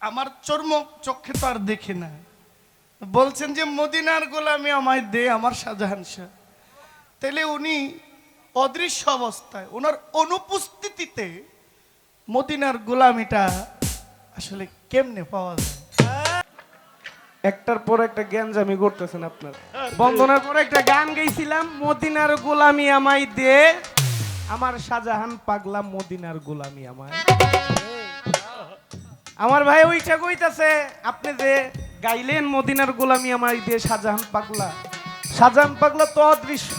আমার চর্ম চোখে তো আর দেখি না। বলছেন যে মদিনার গোলামি আমায় দে আমার শাহজাহান শাহ। তাহলে উনি অদৃশ্য অবস্থায় ওনার অনুপস্থিতিতে মদিনার গোলামিটা আসলে কেমনে পাওয়া যায়? একটার পর একটা গ্যাঞ্জামি করতেছেন আপনার। বন্দনার পর একটা গান গাইছিলাম, মদিনার গোলামি আমায় দে আমার শাহজাহান পাগলা, মদিনার গোলামি আমায়। আমার ভাই ওইটা কইতাছে আপনি যে গাইলেন মদিনার গোলামি আমায় দে শাহজাহান পাগলা। শাহজাহান পাগলা তো অদৃশ্য,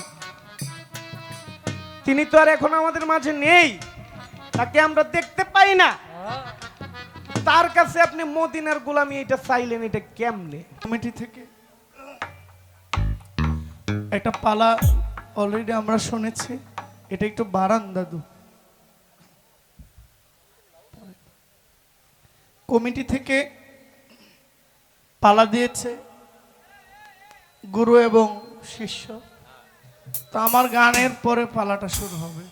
তিনি তো আর এখন আমাদের মাঝে নেই, তাকে আমরা দেখতে পাই না। তার কাছে আপনি মদিনার গোলামি এটা চাইলেন, এটা কেমনে? কমিটি থেকে একটা পালা অলরেডি আমরা শুনেছি, এটা একটু বাড়ান দাদু। কমিটি থেকে পালা দিয়েছে গুরু এবং শিষ্য, তো আমার গানের পরে পালাটা শুরু হবে।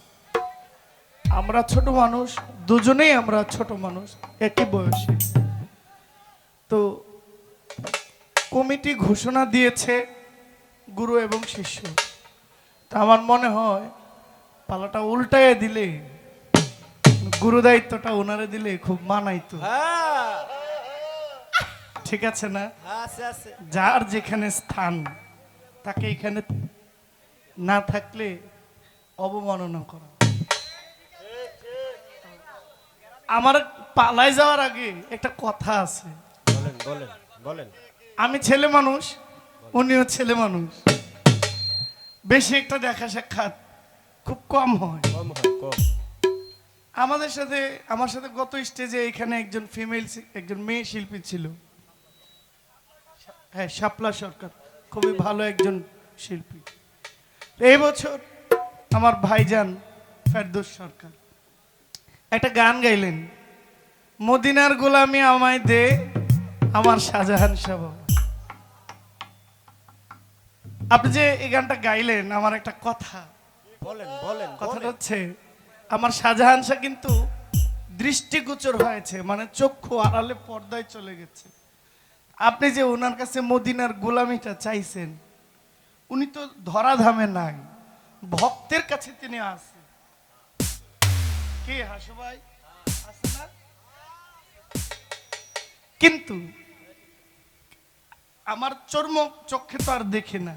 আমরা ছোট মানুষ, দুজনেই আমরা ছোট মানুষ, একই বয়সী। তো কমিটি ঘোষণা দিয়েছে গুরু এবং শিষ্য, তা আমার মনে হয় পালাটা উল্টায় দিলে, গুরু দায়িত্বটা ওনারে দিলে খুব মানাইতো। ঠিক আছে না? যার যেখানে স্থান তাকে এখানে না থাকলে অবমাননা করা। আমার পালায় যাওয়ার আগে একটা কথা আছে। বলেন বলেন বলেন। আমি ছেলে মানুষ, উনিও ছেলে মানুষ, বেশি একটা দেখা সাক্ষাৎ খুব কম হয়। কম হয় কম। আমার সাথে গত স্টেজে এখানে একজন একজন মেয়ে শিল্পী ছিল, হ্যাঁ শাপলা সরকার, খুবই ভালো একজন শিল্পী। এই বছর আমার ভাইজান ফেরদৌস সরকার একটা গান গাইলেন, মদিনার গোলামি আমায় দে আমার শাহজাহান শাহ বাবা। আপনি যে এই গানটা গাইলেন, আমার একটা কথা, বলেন বলেন কথাটা হচ্ছে আমার শাহজাহান শাহ কিন্তু দৃষ্টিগোচর হয়েছে, মানে চক্ষু আড়ালে পর্দায় চলে গেছে। আপনি যে ওনার কাছে মদিনার গোলামিটা চাইছেন, উনি তো ধরাধামে নাই, ভক্তের কাছে তিনি আছে। কে হাসু ভাই আছে না? কিন্তু আমার চর্ম চোখে তো আর দেখি না।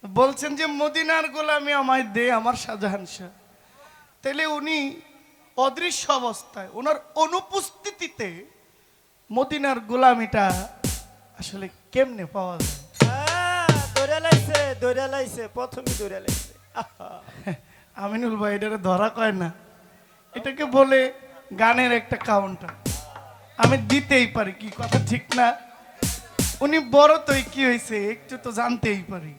বলছেন যে মদিনার গোলামি আমায় দে আমার শাহজাহান শাহ। তাহলে উনি অদৃশ্য অবস্থায় ওনার অনুপস্থিতিতে মদিনার গোলামিটা আসলে কেমনে পাওয়া যায়? দৌড়া লাইছে প্রথমে দৌড়া লাইছে। আমিনুল ভাই এটারে ধরা কয় না, এটাকে বলে গানের একটা কাউন্টার। আমি দিতেই পারি, কি কথা ঠিক না? উনি বড় তো কি হয়েছে একটু তো জানতেই পারি।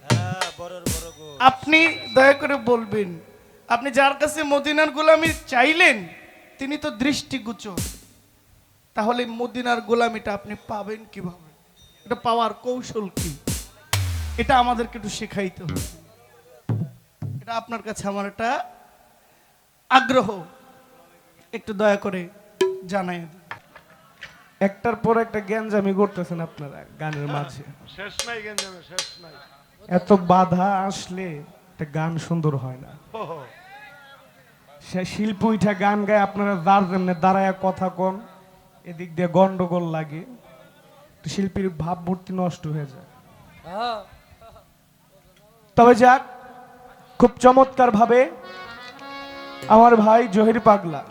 বড়র বড় গো। আপনি দয়া করে বলবেন, আপনি যার কাছে মদিনার গোলামি চাইলেন তিনি তো দৃষ্টিগোচর, তাহলে মদিনার গোলামিটা আপনি পাবেন কিভাবে? এটা পাওয়ার কৌশল কি? এটা আমাদেরকে একটু শেখাইতে হবে। এটা আপনার কাছে আমার একটা আগ্রহ, একটু দয়া করে জানাই দিন। একটার পর একটা গ্যাঞ্জামি করতেছেন আপনারা গানের মাঝে। শেষ নাই গেঞ্জামে, শেষ নাই। এত বাধা আসলে একটা গান সুন্দর হয় না। সে শিল্প উঠা গান গায়, আপনারা যার যেমনে দাঁড়ায় কথা কন, এদিক দিয়ে গন্ডগোল লাগে, তো শিল্পীর ভাবমূর্তি নষ্ট হয়ে যায়। তবে যাক, খুব চমৎকার ভাবে আমার ভাই জহির পাগলা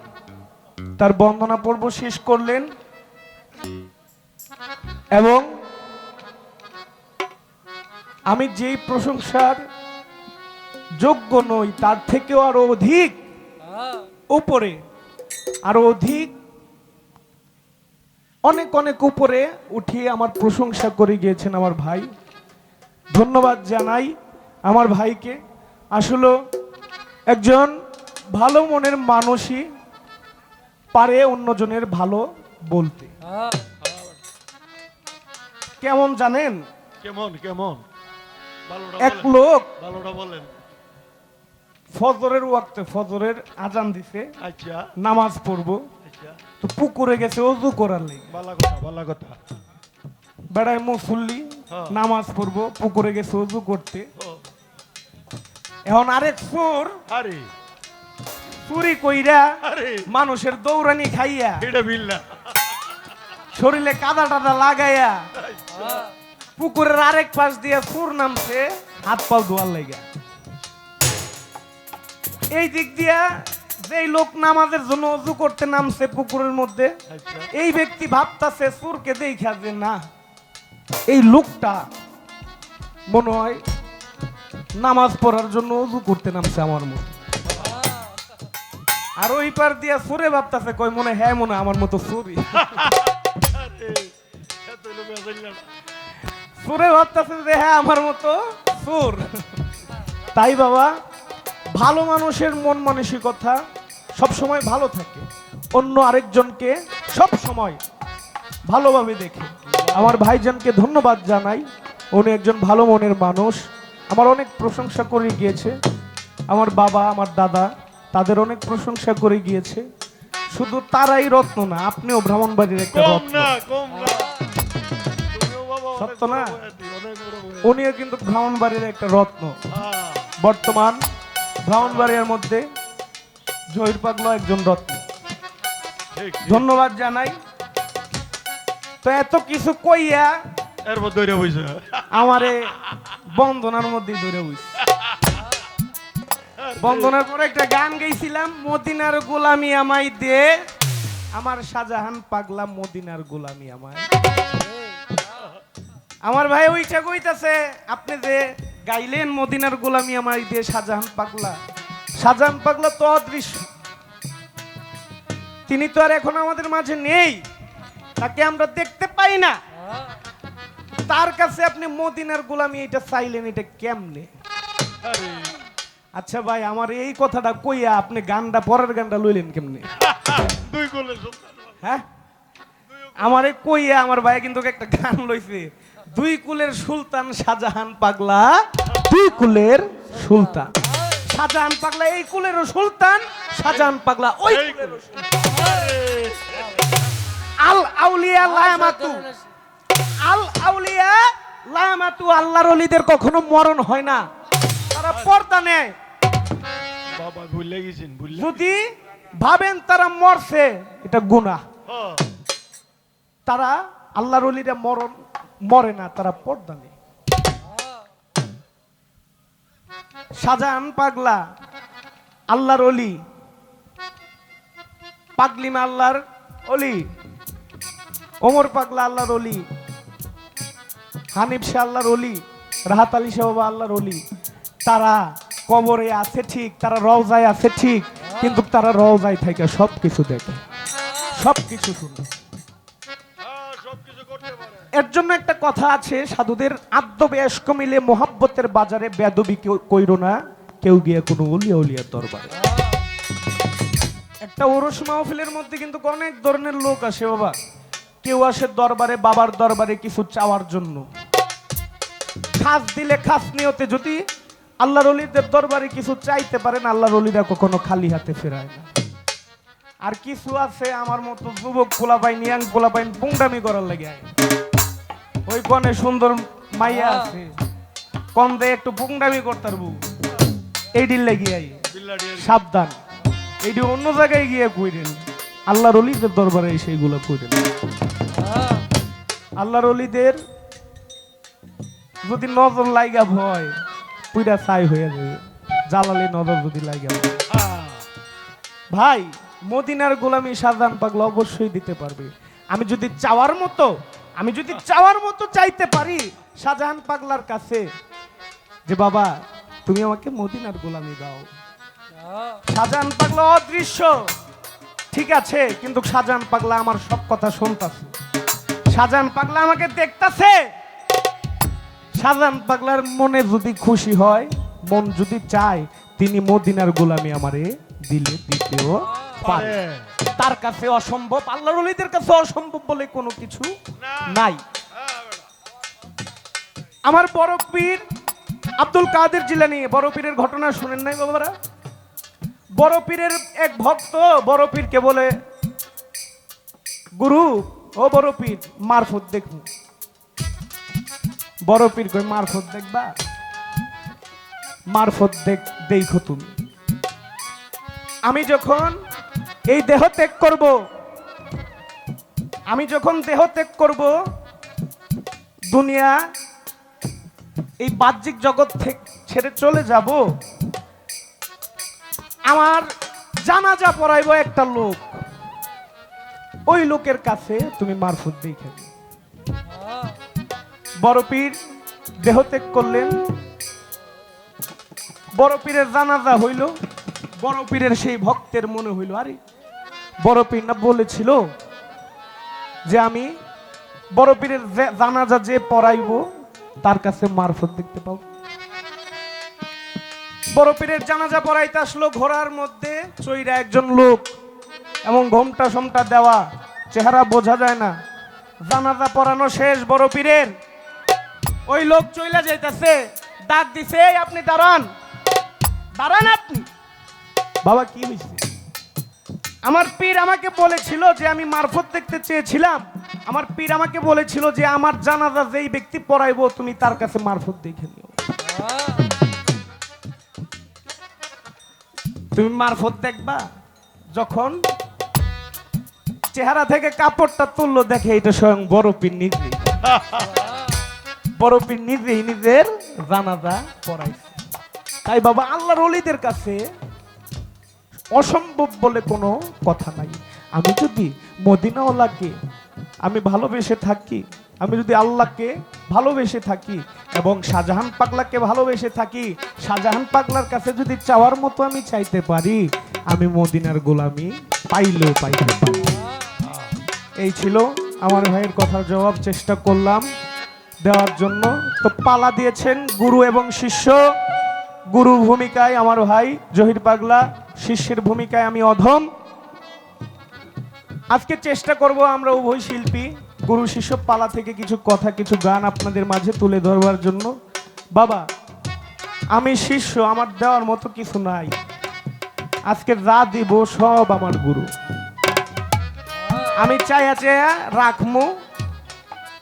তার বন্দনা পর্ব শেষ করলেন, এবং আমি যেই প্রশংসার যোগ্য নই তার থেকেও আরো অধিক উপরে, আরো অধিক অনেক অনেক উপরে উঠিয়ে আমার প্রশংসা করে গিয়েছেন আমার ভাই। ধন্যবাদ জানাই আমার ভাইকে। আসলে একজন ভালো মনের মানুষই পারে অন্যজনের ভালো বলতে। কেমন জানেন? কেমন কেমন? এক লোক ভালোটা বলেন। ফজরের ওয়াক্তে, ফজরের আজান দিছে, আচ্ছা নামাজ পড়বো, আচ্ছা তো পুকুরে গেছে অজু করার লেগে। ভালো কথা ভালো কথা। বেড়ায় মুসল্লি হ্যাঁ। নামাজ পড়বো, পুকুরে গেছে অজু করতে। ও, এখন আরেক চোর আরে চুরি কইরা আরে মানুষের দৌড়ানি খাইয়া এটা বিল্লা। শরীরে কাদা টাদা লাগাইয়া পুকুরের আরেক পাশ দিয়ে চোর নামছে হাত পা ধোয়ার লেগে। এই দিক দিয়া যেই লোক নামাজের জন্য অজু করতে নামছে পুকুরের মধ্যে, আচ্ছা এই ব্যক্তি ভাবতাছে চোরকে দেখা যে না, এই লোকটা মনে হয় নামাজ পড়ার জন্য অজু করতে নামছে আমার মতো। আর ওই পার দিয়া চোরে ভাবতাছে কই মনে হ্যাঁ মনে হয় আমার মতো চুরি। আরে এত লোক আসলে না। চোরে ভাবতাছে যে হ্যাঁ আমার মতো চোর। তাই বাবা, ভালো মানুষের মন মানসিকতা সব সময় ভালো থাকে, অন্য আরেকজনকে সব সময় ভালোভাবে দেখে। আমার ভাইজানকে ধন্যবাদ জানাই, উনি একজন ভালো মনের মানুষ, আমার অনেক প্রশংসা করে গিয়েছে। আমার বাবা আমার দাদা তাদের অনেক প্রশংসা করে গিয়েছে। শুধু তারাই রত্ন না, আপনিও ব্রাহ্মণবাড়ির একটা কম রত্ন। না কম না। তুমিও বাবা অনেক সত্য না? বড় বয়াতি, অনেক বড় বয়াতি। উনিও কিন্তু ব্রাহ্মণবাড়ির একটা রত্ন। হ্যাঁ, বর্তমান ব্রাহ্মণবাড়িয়ার মধ্যে জহির পাগলা একজন রত্ন। ঠিক ঠিক। ধন্যবাদ জানাই। তো এত কিছু কইয়া এর মধ্যে ধরে বইছে। আমারে বন্দনার মধ্যে ধরে বইছে। বন্দনার পরে একটা গান গাইছিলাম, মদিনার গোলামি আমায় দে, আমার শাহজাহান পাগলা মদিনার গোলামি আমায়। আমার ভাই ওইটা কইতাছে আপনি যে গাইলেন মদিনার গোলামি আমায় দে শাহজাহান পাগলা, শাহজাহান পাগলা তো অদৃশ্য, তিনি তো আর এখন আমাদের মাঝে নেই, তাকে আমরা দেখতে পাই না। তার কাছে আপনি মদিনার গোলামি এটা চাইলেন, এটা কেমনে? আরে আচ্ছা ভাই, আমার এই কথাটা কইয়া আপনি গানটা পরের গানটা লইলেন কেমনে? দুই গোলে সন্তান। হ্যাঁ, আমারে কইয়া আমার ভাই কিন্তু একটা গান লইছে, দুই কুলের সুলতান শাহজাহান পাগলা, দুই কুলের সুলতান শাহজাহান পাগলা, এই কুলেরও সুলতান শাহজাহান পাগলা ওই এই কুলেরও কুলে। সুলতান। আরে আল আউলিয়া লায়ামাতু, আল আউলিয়া লায়ামাতু, আল্লাহর ওলিদের কখনো মরণ হয় না, তারা পর্দা নেয়। বাবা ভুলে গেছেন ভুলে। যদি ভাবেন তারা মরছে, এটা গুনাহ। হ্যাঁ, তারা আল্লাহর ওলিরা মরে না, তারা পর্দা নেই। শাহজাহান পাগলা আল্লাহর ওলি, পাগলিমা আল্লাহর ওলি, ওমর পাগলা আল্লাহর ওলি, হানিফ শাহ আল্লাহর ওলি, রাহাত আলী শাহ বাবা আল্লাহর ওলি। তারা কবরে আছে ঠিক, তারা রওজায় আছে ঠিক, কিন্তু তারা রওজায় থেকে সবকিছু দেখে, সবকিছু শুনে। হ্যাঁ, সবকিছু করতে পারে। এর জন্য একটা কথা আছে, সাধুদের আদ্যবয়স্ক মিলে মোহাব্বতের বাজারে বেদবি কইরো না, কেউ গিয়ে কোনো উলিয়া উলিয়ার দরবারে। একটা ওরস মাহফিলের মধ্যে কিন্তু অনেক ধরনের লোক আসে বাবা। কেউ আসে দরবারে, বাবার দরবারে কিছু চাওয়ার জন্য, খাস দিলে খাস নিয়তে যদি আল্লাহর ওলিদের দরবারে কিছু চাইতে পারেন, আল্লাহর ওলিরা কখনো খালি হাতে ফেরায় না। আর কিছু আছে আমার মতো যুবক পোলাপাইন, ইয়াং পোলাপাইন পুংডামি করার লাগে আয়। ওই কনে সুন্দর মাইয়া আছে, কম দেয় একটু পুংডামি করতার বউ, এইডির লাগি আই। বিল্লাডি আর কি। সাবধান, এইটি অন্য জায়গায় গিয়ে কইরেন, আল্লাহর ওলিদের দরবারে সেইগুলো কইরেন। আল্লাহর ওলিদের যদি নজর লাইগা ভয়, পুইরা ছাই হয়ে যাবে, জালালি নজর যদি লাইগা ভয়। হ্যাঁ, ভাই, মদিনার গোলামি শাহজাহান পাগলা অবশ্যই দিতে পারবে। আমি যদি চাওয়ার মতো চাইতে পারি শাহজাহান পাগলার কাছে যে বাবা তুমি আমাকে মদিনার গোলামি দাও, শাহজাহান পাগলা অদৃশ্য ঠিক আছে, কিন্তু শাহজাহান পাগলা আমার সব কথা শুনতাছে, শাহজাহান পাগলা আমাকে দেখতাছে। শাহজাহান পাগলার মনে যদি খুশি হয়, মন যদি চায়, তিনি মদিনার গোলামি আমারে দিলে দিতেও পারে। তার কাছে অসম্ভব, আল্লাহর ওলিদের কাছে অসম্ভব বলে কোনো কিছু নাই। আমার বড় পীর আব্দুল কাদের জিলানী, বড় পীরের ঘটনা শুনেন নাই বাবারা? বড় পীরের এক ভক্ত বড় পীরকে বলে, গুরু ও বড় পীর মারফত দেখুন। বড় পীর কই মারফত দেখবা? মারফত দেখো তুমি। আমি যখন এই দেহ ত্যাগ করব, আমি যখন দেহ ত্যাগ করব, দুনিয়া এই বাহ্যিক জগৎ থেকে ছেড়ে চলে যাব, আমার জানাজা পড়াইব একটা লোক, ওই লোকের কাছে তুমি মারফত দেখে। বড় পীর দেহ ত্যাগ করলেন, বড় পীরের জানাজা হইল। বড় পীরের সেই ভক্তের মনে হইল, আরে বড় পীর না বলেছিল যে আমি বড় পীরের জানাজা যে পড়াইব তার কাছে মারফত দেখতে পাবো। বড় পীরের জানাজা পড়াইতে আসলো, ঘোড়ার মধ্যে চইরা একজন লোক, এবং ঘোমটা সোমটা দেওয়া, চেহারা বোঝা যায় না। জানাজা পড়ানো শেষ বড় পীরের, ওই লোক চইলা যাইতেছে, ডাক দিছে, এই আপনি দাঁড়ান, দাঁড়ান আপনি। বাবা কি হয়েছে? আমার পীর আমাকে বলেছিল যে আমি মারফত দেখতে চেয়েছিলাম, আমার পীর আমাকে বলেছিল যে আমার জানাজা যেই ব্যক্তি পড়াইবো তুমি তার কাছে মারফত দেখে নিও। তুমি মারফত দেখবা, যখন চেহারা থেকে কাপড়টা তুললো, দেখে এটা স্বয়ং বড় পীর নিজেই। বড় পীর নিজেই নিজের জানাজা পড়াইছে। তাই বাবা আল্লাহর ওলিদের কাছে অসম্ভব বলে কোনো কথা নাই। আমি যদি মদিনাওয়ালাকে আমি ভালোবেসে থাকি, আমি যদি আল্লাহকে ভালোবেসে থাকি এবং শাহজাহান পাগলাকে ভালোবেসে থাকি, শাহজাহান পাগলার কাছে যদি চাওয়ার মতো আমি চাইতে পারি, আমি মদিনার গোলামি পাইলেও পাইতে পারি। এই ছিল আমার ভাইয়ের কথার জবাব, চেষ্টা করলাম দেওয়ার জন্য। তো পালা দিয়েছেন গুরু এবং শিষ্য। গুরুর ভূমিকায় আমার ভাই জহির পাগলা, শিষ্যের ভূমিকায় আমি অধম। আজকে চেষ্টা করব আমরা উভয় শিল্পী গুরু শিষ্য পালা থেকে কিছু কথা, কিছু গান আপনাদের মাঝে তুলে ধরবার জন্য। বাবা আমি শিষ্য, আমার দেওয়ার মতো কিছু নাই, আজকে যা দিব সব আমার গুরু। আমি চাইয়া চাইয়া রাখবো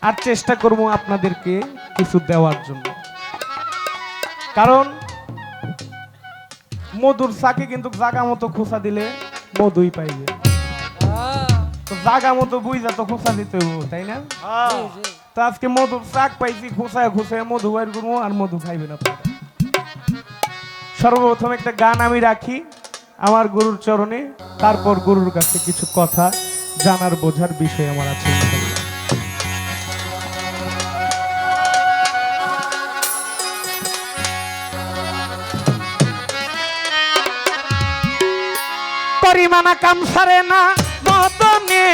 আর চেষ্টা করব আপনাদেরকে কিছু দেওয়ার জন্য। কারণ মধুর চাকে কিন্তু জাগা মতো খোঁচা দিলে মধুই পাইবে, তো জাগা মতো বুঝা তো খোঁচা দিতে হইব, তাই না? তো আজকে মধুর চাক পাইছি, খোঁচায় খোঁচায় মধু বাইর করবো, আর মধু খাইবেন আপনারা। সর্বপ্রথম একটা গান আমি রাখি আমার গুরুর চরণে, তারপর গুরুর কাছে কিছু কথা জানার বোঝার বিষয় আমার আছে। পরিমানা কাম সারে না মদনে,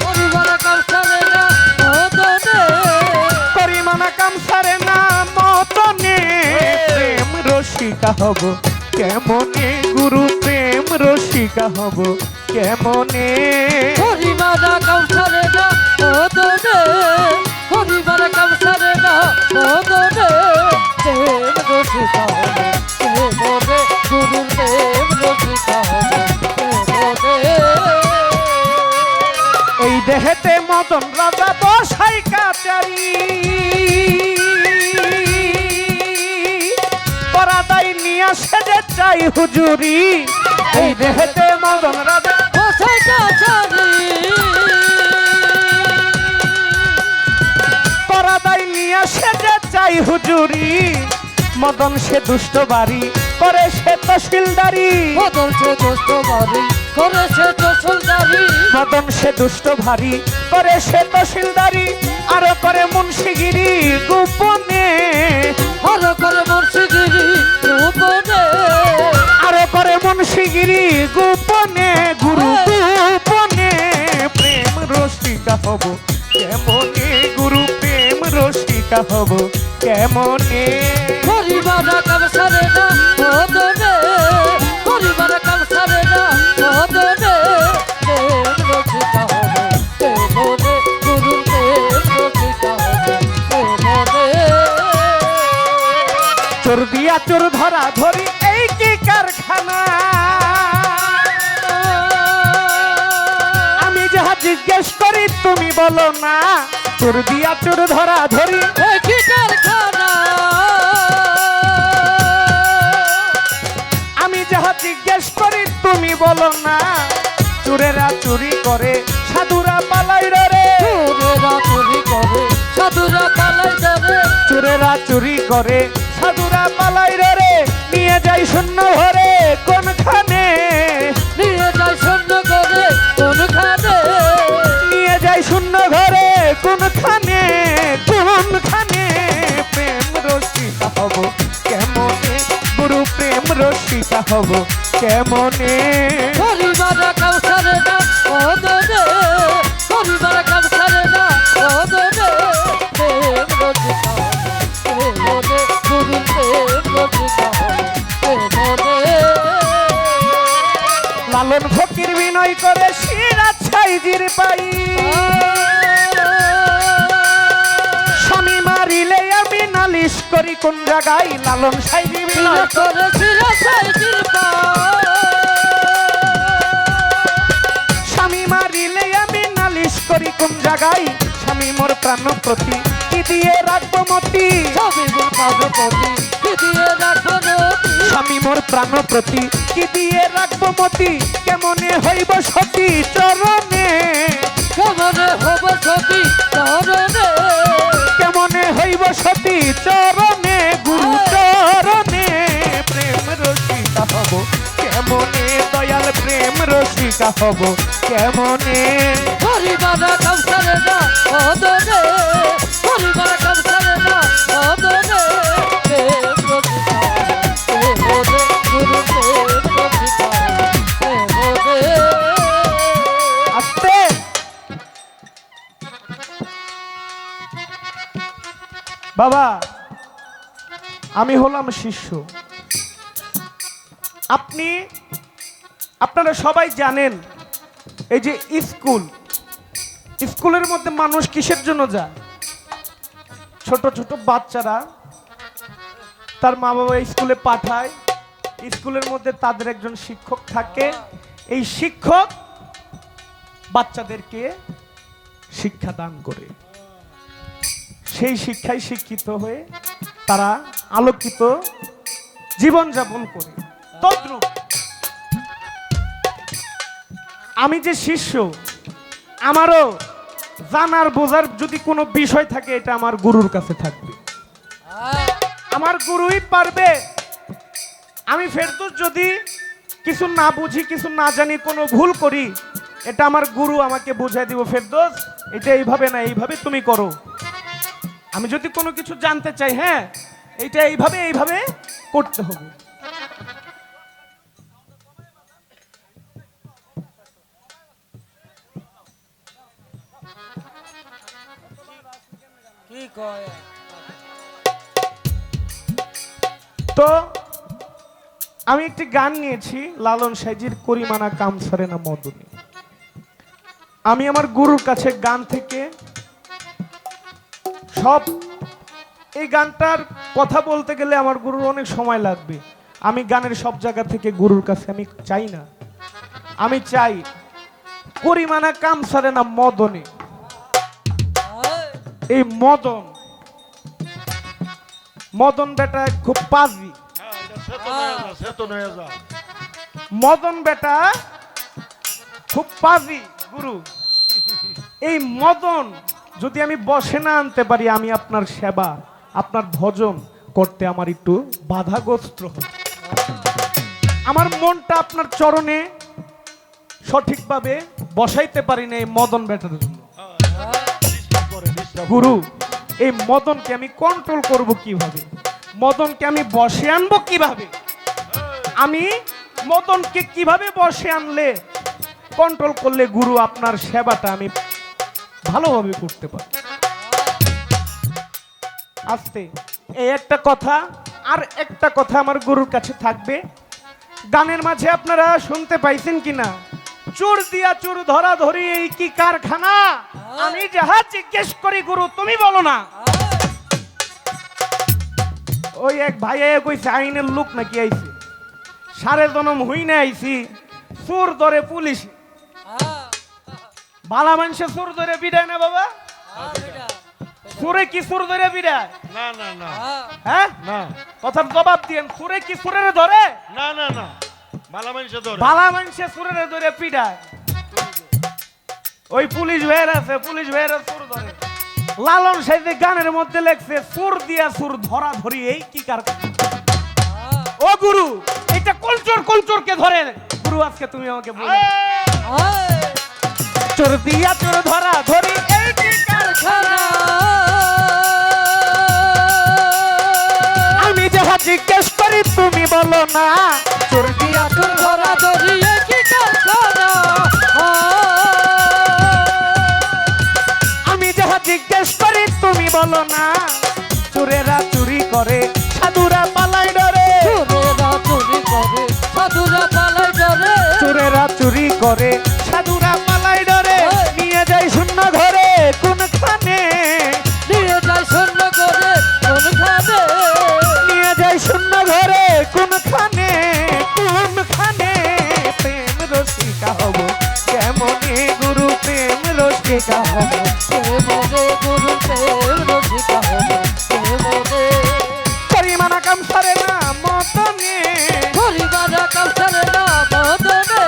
পরিমানা কাম সারে না মদনে, পরিমানা কাম সারে না মদনে। প্রেম রসিকা হব কেমনে গুরু, প্রেম রসিকা হব কেমনে। পরিমানা কাম সারে না মদনে, পরিমানা কাম সারে না মদনে। প্রেম রসিকা হবে কেমনে গুরু, প্রেম রসিকা হবে কেমনে। এই দেহেতে মদন রাজা বসাই কাচারি, পরাদাই নিয়ে সেজে চাই হুজুরি। এই দেহেতে মদন রাজা বসাই কাচারি, পরাদাই নিয়ে সেজে চাই হুজুরি। মদন সে দুষ্ট বাড়ি করে সে তহসিলদারি, মদন সে দুষ্ট বাড়ি করে সে তহসিলদারি, মদন সে দুষ্ট ভারী করে সে তহসিলদারি। আরো করে মুন্সিগিরি গোপনে, আরো করে মুন্সিগিরি গোপনে, আরো করে মুন্সিগিরি গোপনে। গুরু গোপনে প্রেম রসিকা হব কেমনে, গুরু প্রেম রসিকা হব কেমনে। পরিবারা কাম সারে না মদনে, পরিবারা কাম সারে না মদনে। প্রেম রসিকা হবে কেমনে গুরু, প্রেম রসিকা হবে কেমনে। চোর দিয়া চোর ধরা ধরি এই কি কারখানা, আমি যাহা জিজ্ঞেস তুমি বলো না, চোর দিয়া চোর ধরা ধরি। কি কারখানা আমি যাহা জিজ্ঞেস করি তুমি বলো না, চোরেরা চুরি করে সাধুরা পালাই রে। চোরেরা চুরি করে সাধুরা পালাই যাবে, চোরেরা চুরি করে সাধুরা পালাই রে। নিয়ে যাই শূন্য ঘরে কোনখানে, নিয়ে যায় শূন্য করে কোনখানে, নিয়ে যাই শূন্য ঘরে কোনখানে, কোনখানে। প্রেম রসিকা হব কেমনে গুরু, প্রেম রসিকা হব কেমনে। পরিবার কাউসারে না ওদরে, পরিবার কাউসারে না ওদরে, প্রেম রসিকা প্রেমরে গুরু, প্রেম রসিকা প্রেমরে। লালন ফকির বিনয় করে সিরাজ সাইজির পাই, স্বামী মারিলে আমি নালিশ করি কোন জায়গায়। লালন সাইজি বিনয় করে স্বামী মারিলে আমি নালিশ করি কোন জায়গায়। স্বামী মোর প্রাণ প্রতি কি দিয়ে রাখবো মতি, স্বামী মোর প্রাণ প্রতি কি দিয়ে রাখবো মতি, কেমনে হইব সতী চরণে, কেমনে হব সতী চরণে, কেমনে হইব সতী চরণে, গুরু চরণে। প্রেম রসিকা হব কেমনে দয়াল, প্রেম রসিকা হব কেমনে। পরিবার কাউসারে না ওদরে, পরিবার কাউসারে না ওদরে, প্রেম রসিকা প্রেমরে গুরু, প্রেম রসিকা প্রেমরে। আস্তে বাবা, আমি হলাম শিষ্য। আপনারা সবাই জানেন এই যে স্কুলের মধ্যে মানুষ কিসের জন্য যায়? ছোট ছোট বাচ্চারা তার মা বাবা স্কুলে পাঠায়, স্কুলের মধ্যে তাদের একজন শিক্ষক থাকে। এই শিক্ষক বাচ্চাদেরকে শিক্ষা দান করে, সেই শিক্ষায় শিক্ষিত হয়ে তারা আলোকিত জীবনযাপন করে। তদ্রূপ আমি যে শিষ্য, আমারও জানার বোঝার যদি কোনো বিষয় থাকে এটা আমার গুরুর কাছে থাকবে। আমার গুরুই পারবে। আমি ফেরদৌস যদি কিছু না বুঝি, কিছু না জানি, কোনো ভুল করি, এটা আমার গুরু আমাকে বুঝাই দিব, ফেরদৌস এটা এইভাবে না, এইভাবে তুমি করো। আমি যদি কোনো কিছু জানতে চাই, হ্যাঁ এইটা এইভাবে এইভাবে করতে হবে। কি কয় তো আমি একটি গান নিয়েছি লালন সাইজির করিমানা কামসারে না মদনী। আমি আমার গুরুর কাছে গান থেকে সব, এই গানটার কথা বলতে গেলে আমার গুরুর অনেক সময় লাগবে। আমি গানের সব জায়গা থেকে গুরুর কাছে আমি চাই না, আমি চাই করিমানা কামসারে না মদনী। এই মদন বেটা খুব পাজি, হ্যাঁ, এটা চেতন হয়ে যা। মদন বেটা খুব পাজি গুরু। এই মদন যদি আমি বসে না আনতে পারি, আমি আপনার সেবা, আপনার ভজন করতে আমার একটু বাধাগ্রস্ত হয়। আমার মনটা আপনার চরণে সঠিকভাবে বসাইতে পারি না এই মদন বেটার জন্য। গুরু, এই মদনকে আমি কন্ট্রোল করব কিভাবে? মদনকে আমি বসে আনবো কিভাবে? আমি মদনকে কিভাবে বসে আনলে, কন্ট্রোল করলে গুরু আপনার সেবাটা আমি ভালোভাবে করতে পারি? আস্তে এই একটা কথা, আর একটা কথা আমার গুরুর কাছে থাকবে। গানের মাঝে আপনারা শুনতে পাইছেন কিনা, চোর দিয়া চোর ধরা ধরি এই কি কারখানা? আমি যাহা জিজ্ঞেস করি গুরু তুমি বলো না। ওই এক ভাই কইছে আইনের লোক নাকি আইছে, সারে জনম হই না আইছি, চোর ধরে পুলিশ। বালা মানুষে সুর ধরে বিদায় না বাবা? সুরে কি সুর ধরে বিদায়? না না না হ্যাঁ, না কথার জবাব দিয়েন। সুরে কি সুরের ধরে? না না না বালা মানুষে ধরে বালা মানুষে সুরের ধরে পিটায়। ওই পুলিশ ভাইয়ের আছে, পুলিশ ভাইয়ের সুর ধরে। লালন সাইদে গানের মধ্যে লেখছে সুর দিয়া সুর ধরা ধরি, এই কি কার? ও গুরু, এটা কলচর কে ধরে? গুরু আজকে তুমি আমাকে বলো, চোর দিয়া চোর ধরা ধরি এই কি কারখানা? আমি যাহা জিজ্ঞেস করি তুমি বলো না, চোর দিয়া চোর ধরা ধরি এই কি কারখানা? আমি যাহা জিজ্ঞেস করি তুমি বলো না, চোরেরা চুরি করে সাধুরা পালাই ডরে। চোরেরা চুরি করে সাধুরা পালাই ডরে। চোরেরা চুরি করে সাধুরা পালাই ডরে। নিয়ে যায় শূন্য ঘরে কোনখানে? নিয়ে যায় শূন্য করে কোনখানে? নিয়ে যায় শূন্য ঘরে কোনখানে? কোনখানে? প্রেম রসিকা হব কেমনে গুরু, প্রেম রসিকা হব। প্রেমরে গুরু প্রেম রসিকা হব প্রেমরে। পরিমানা কাম সারে না মতনে, পরিবারা কাউসারে না মদনে।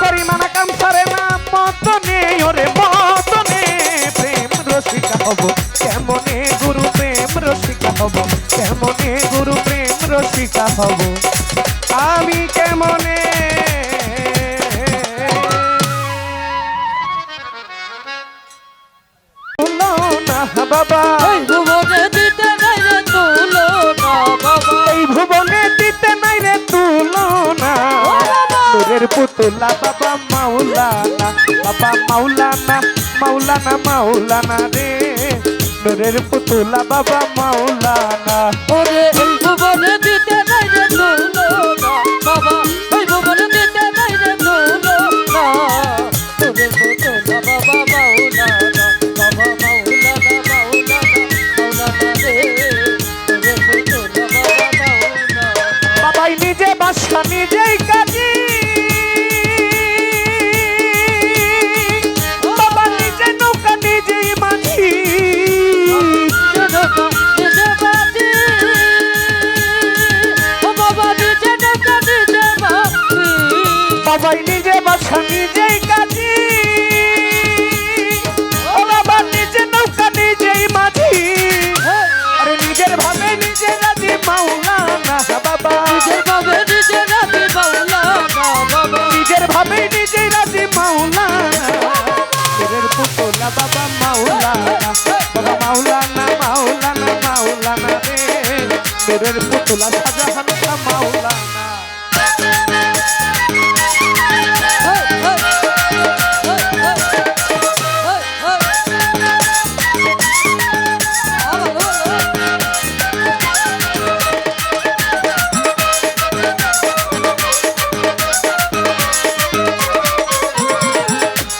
পরিমানা কাম সারে না মতনে, ওরে মতনে। প্রেম রসিকা হব কেমনে গুরু, প্রেম রসিকা হব কেমনে গুরু, প্রেম রসিকা হব আমি কেমনে? তুলো না বাবা, এই ভুবনে দিতে নাই রে তুলো না বাবা। এই ভুবনে দিতে নাই রে তুলো না। নূরের পুতুলা বাবা মাওলানা, বাবা মাওলানা, মাওলানা মাওলানা রে। নূরের পুতুলা বাবা মাওলানা। ওরে এই ভুবনে দিতে নাই রে তুলো না বাবা। এই ভুবনে দিতে নাই রে তুলো না। ওরে পুতুলা বাবা মাওলানা, বাবা মাওলানা মাওলানা মাওলানা রে। ওরে পুতুলা বাবা মাওলানা। বাবাই নিজে বাসা নিজেই কাজী, বাবা নিজে নৌকা নিজেই মাঝি। জনতা নিজে বাজি, ও বাবা নিজে নৌকা নিজে বাজি। বাবাই নিজে বাসা নিজেই কাজী, ও বাবা নিজে নৌকা নিজেই মাঝি। আরে নিজের ভাবে নিজে রাজি মাওলানা বাবা। নিজের ভাবে নিজে রাজি মাওলানা বাবা। নিজের ভাবে নিজে রাজি মাওলানা। নূরের পুতুলা বাবা মাওলানা, বাবা মাওলানা মাওলানা মাওলানা রে। নূরের পুতুলা শাহজাহান শাহ মাওলানা। হেই, হেই, হেই, হেই, হেই, হেই। আবার হলো।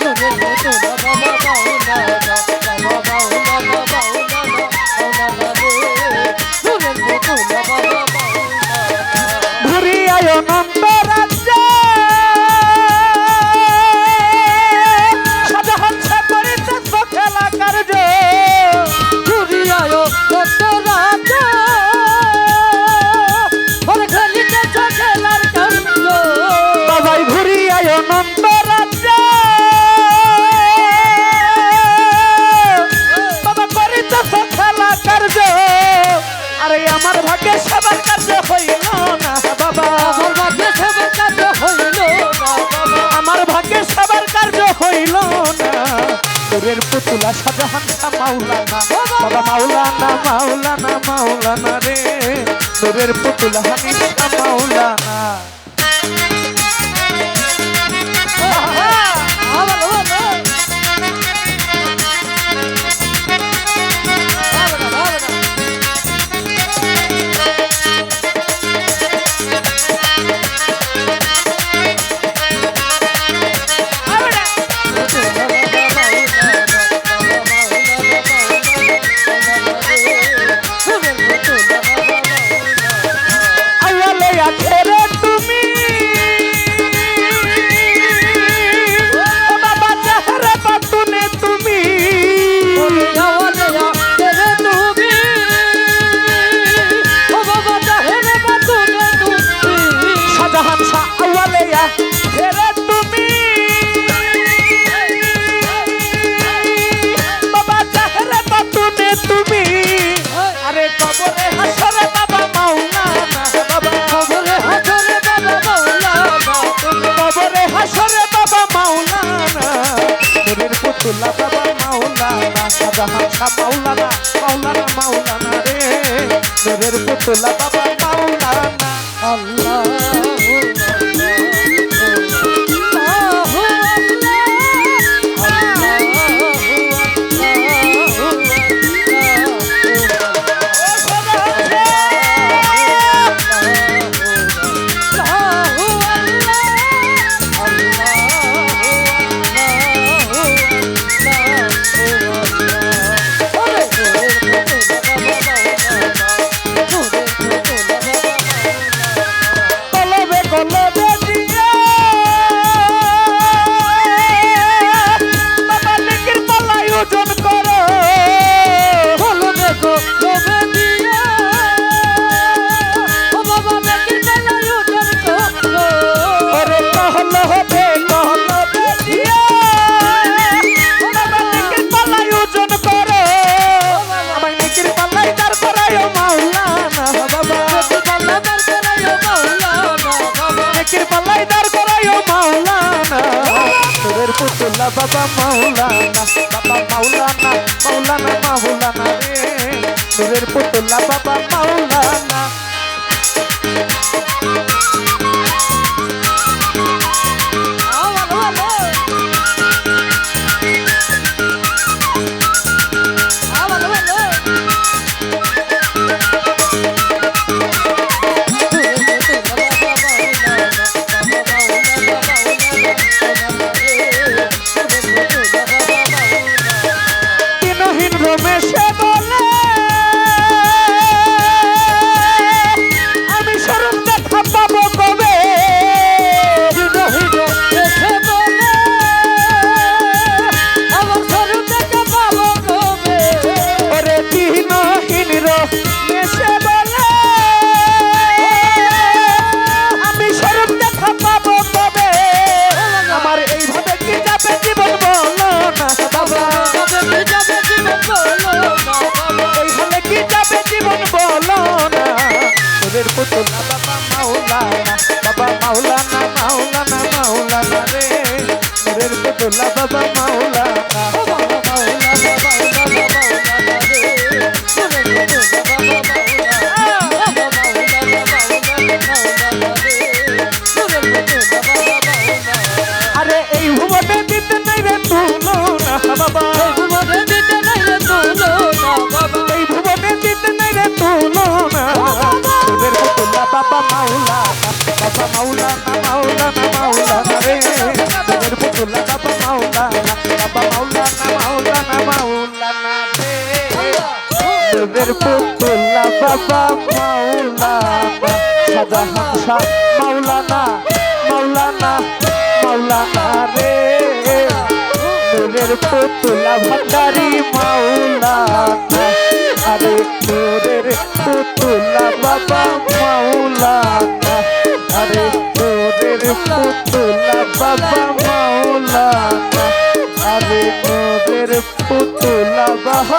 নূরের পুতুলা বাবা মাওলানা, বাবা মাওলানা মাওলানা মাওলানা রে। নূরের পুতুলা বাবা মাওলানা। ঘুরি আয় নন্দ রাজ্য, শাহজাহান শাহ করিতেছ খেলা কার্য। ঘুরিয়ায় কত রাত, ওরে খেলিতেছ খেলার কাণ্ড। বাবাই ঘুরি আয় নন্দ রাজ্য, বাবা করিতেছ খেলা কার্য। আরে আমার ভাগ্যে সেবার কার্য হইল না বাবা। আমার ভাগ্যে সেবার কাণ্ড হইল না বাবা। আমার ভাগ্যে সেবার কার্য হইল না। নূরের পুতুলা শাহজাহান শাহ মাওলানা, বাবা মাওলানা মাওলানা মাওলানা রে। নূরের পুতুলা হানিফ শাহ মাওলানা। আবার হলো। আবার না, আবার না। আয়ালে আখেরে তুমি মাওলানা শাহজাহান শাহ মাওলানা মাওলানা মাওলানা রে নূরের পুতুলা বাবা মাওলানা আল্লাহ কলবে কলবে দিয়া বাবা নেকির পাল্লাই ওজন করো বলো দেখো লোভে দিয়া ও বাবা মেকির বেলায় ওজন করো ওরে কলবে দিয়া বাবা নেকির পাল্লাই ওজন করো আমার নেকির পাল্লাই দাঁড় করায়ো মাওলানা বাবা নেকির পাল্লাই দাঁড় করায়ো মাওলানা নূরের পুতুলা বাবা মাওলানা মাওলানা মাওলানা রে নূরের পুতুলা বাবা মাওলানা দিনহীন রমেশে বলে আমি শরম দেখা পাবো কবে দেখে বলে আমার শরীর থেকে পাবো কবে ওরে দিনহীন রমেশে বলে আমি শরম দেখা পাবো কবে আমার এইভাবে কি যাবে জীবন বলো না বাবা কবে যাবে জীবন বলো না বাবা এইভাবে কি যাবে জীবন বলো না নূরের পুতুলা বাবা মাওলানা মাওলানা রে নূরের পুতুলা বাবা মাওলানা আরে এই ভুবনে দিতে নাই রে তুলো না বাবা এই ভুবনে দিতে নাই রে তুলো না নূরের পুতুলা বাবা মাওলানা রে নূরের পুতুলা বাবা মাওলানা রে নূরের পুতুলা বাবা মাওলানা শাহজাহান শাহ মাওলানা রে নূরের পুতুলা ভান্ডারি মাওলানা আরে নূরের পুতুলা বাবা মাওলানা আরে নূরের পুতুলা বাবা মাওলানা আরে নূরের পুতুলা বাবা